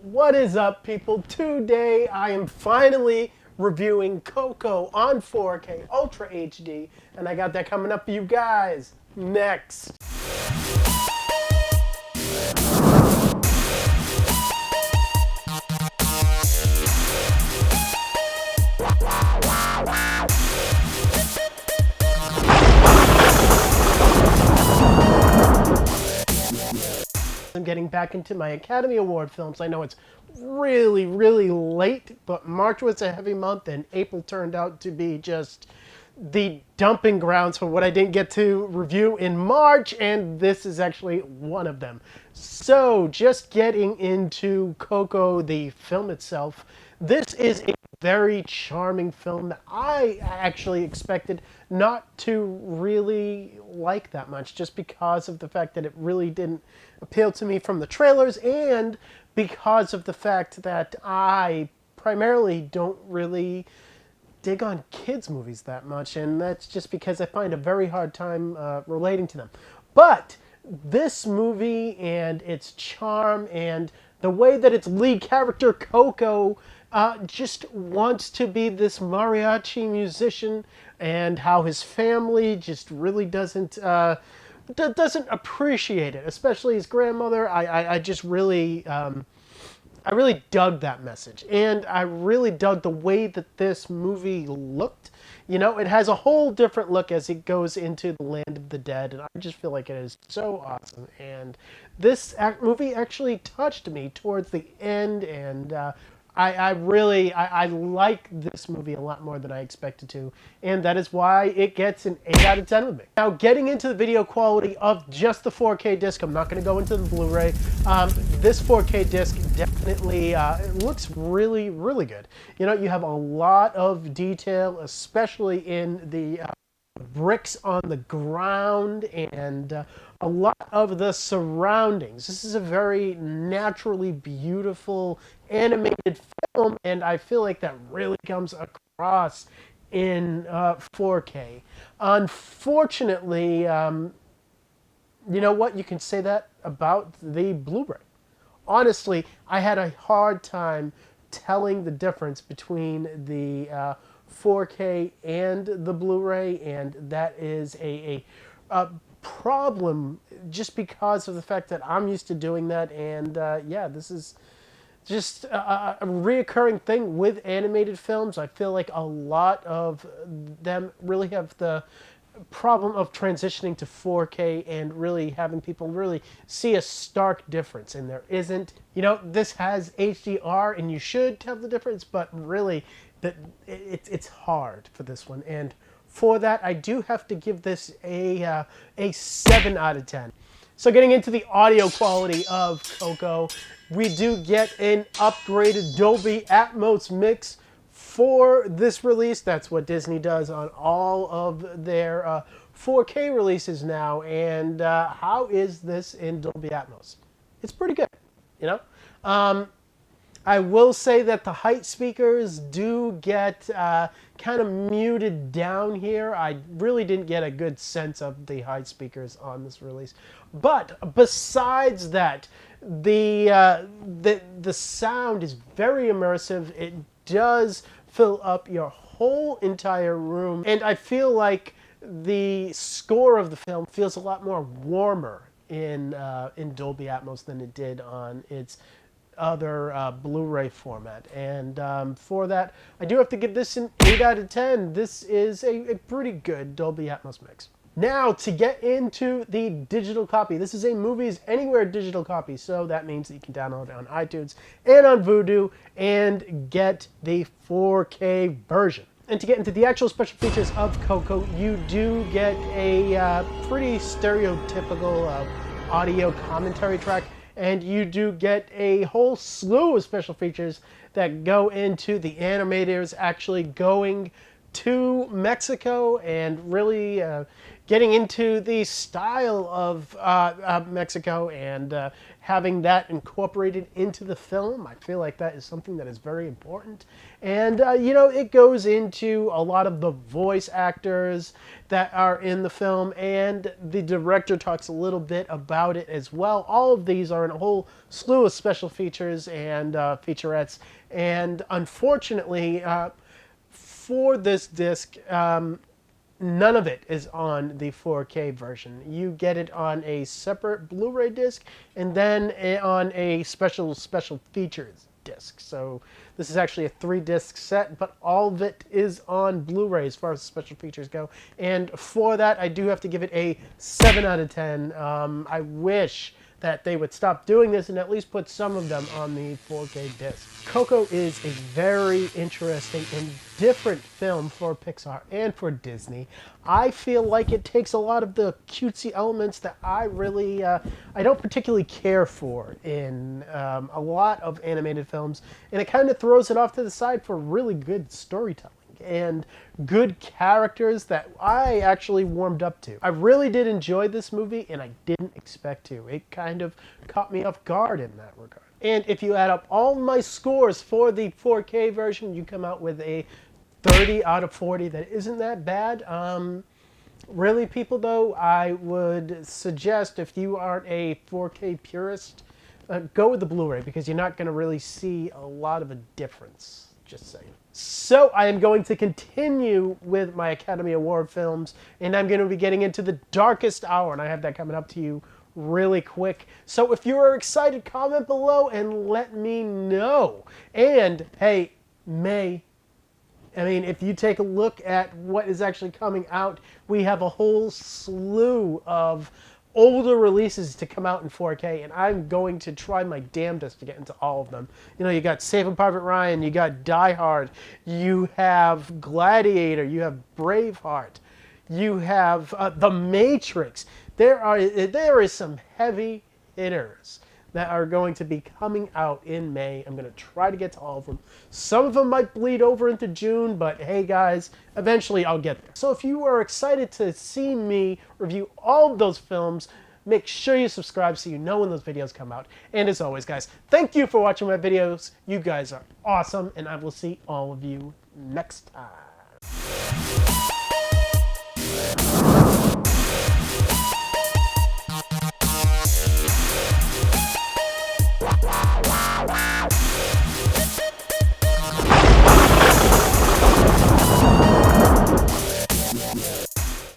What is up, people? Today I am finally reviewing Coco on 4K Ultra HD, and I got that coming up for you guys next. I'm getting back into my Academy Award films. I know it's really late, but March was a heavy month and April turned out to be just the dumping grounds for what I didn't get to review in March, and this is actually one of them. So just getting into Coco, the film itself, this is a very charming film that I actually expected not to really like that much, just because of the fact that it really didn't appeal to me from the trailers, and because of the fact that I primarily don't really dig on kids movies that much, and that's just because I find a very hard time relating to them. But this movie and its charm and the way that its lead character Coco just wants to be this mariachi musician, and how his family just really doesn't appreciate it, especially his grandmother. I just really I really dug that message, and I really dug the way that this movie looked. You know, it has a whole different look as it goes into the land of the dead, and I just feel like it is so awesome. And this movie actually touched me towards the end, and I really like this movie a lot more than I expected to, and that is why it gets an 8 out of 10 with me. Now, getting into the video quality of just the 4K disc, I'm not going to go into the Blu-ray. This 4K disc definitely it looks really good. You know, you have a lot of detail, especially in the bricks on the ground, and a lot of the surroundings. This is a very naturally beautiful animated film, and I feel like that really comes across in 4K. Unfortunately, you know what? You can say that about the Blu-ray. Honestly, I had a hard time telling the difference between the 4K and the Blu-ray, and that is a problem just because of the fact that I'm used to doing that, and yeah, this is just a reoccurring thing with animated films. I feel like a lot of them really have the problem of transitioning to 4K and really having people really see a stark difference, and there isn't. You know, this has HDR and you should tell the difference, but really it's hard for this one, and for that I do have to give this a 7 out of 10. So getting into the audio quality of Coco, we do get an upgraded Dolby Atmos mix for this release. That's what Disney does on all of their 4K releases now. And how is this in Dolby Atmos? It's pretty good, you know? I will say that the height speakers do get kind of muted down here. I really didn't get a good sense of the height speakers on this release. But besides that, the sound is very immersive. It does fill up your whole entire room, and I feel like the score of the film feels a lot more warmer in Dolby Atmos than it did on its other Blu-ray format. And for that, I do have to give this an 8 out of 10. This is a pretty good Dolby Atmos mix. Now, to get into the digital copy. This is a Movies Anywhere digital copy, so that means that you can download it on iTunes and on Vudu and get the 4K version. And to get into the actual special features of Coco, you do get a pretty stereotypical audio commentary track, and you do get a whole slew of special features that go into the animators actually going to Mexico and really getting into the style of Mexico and having that incorporated into the film. I feel like that is something that is very important. And, you know, it goes into a lot of the voice actors that are in the film, and the director talks a little bit about it as well. All of these are in a whole slew of special features and featurettes. And unfortunately, for this disc, none of it is on the 4K version. You get it on a separate Blu-ray disc and then on a special features disc. So this is actually a 3-disc set, but all of it is on Blu-ray as far as special features go. And for that, I do have to give it a 7 out of 10. I wish that they would stop doing this and at least put some of them on the 4K disc. Coco is a very interesting and different film for Pixar and for Disney. I feel like it takes a lot of the cutesy elements that I don't particularly care for in a lot of animated films, and it kind of throws it off to the side for really good storytelling and good characters that I actually warmed up to. I really did enjoy this movie, and I didn't expect to. It kind of caught me off guard in that regard. And if you add up all my scores for the 4K version, you come out with a 30 out of 40. That isn't that bad. Really, people, though, I would suggest if you aren't a 4K purist, go with the Blu-ray, because you're not going to really see a lot of a difference. Just saying. So I am going to continue with my Academy Award films, and I'm going to be getting into The Darkest Hour, and I have that coming up to you really quick. So if you are excited, comment below and let me know. And hey, if you take a look at what is actually coming out, we have a whole slew of older releases to come out in 4K, and I'm going to try my damnedest to get into all of them. You know, you got Saving Private Ryan, you got Die Hard, you have Gladiator, you have Braveheart, you have The Matrix. There is some heavy hitters that are going to be coming out in May. I'm going to try to get to all of them. Some of them might bleed over into June, but hey guys, eventually I'll get there. So if you are excited to see me review all of those films, make sure you subscribe so you know when those videos come out. And as always, guys, thank you for watching my videos. You guys are awesome, and I will see all of you next time.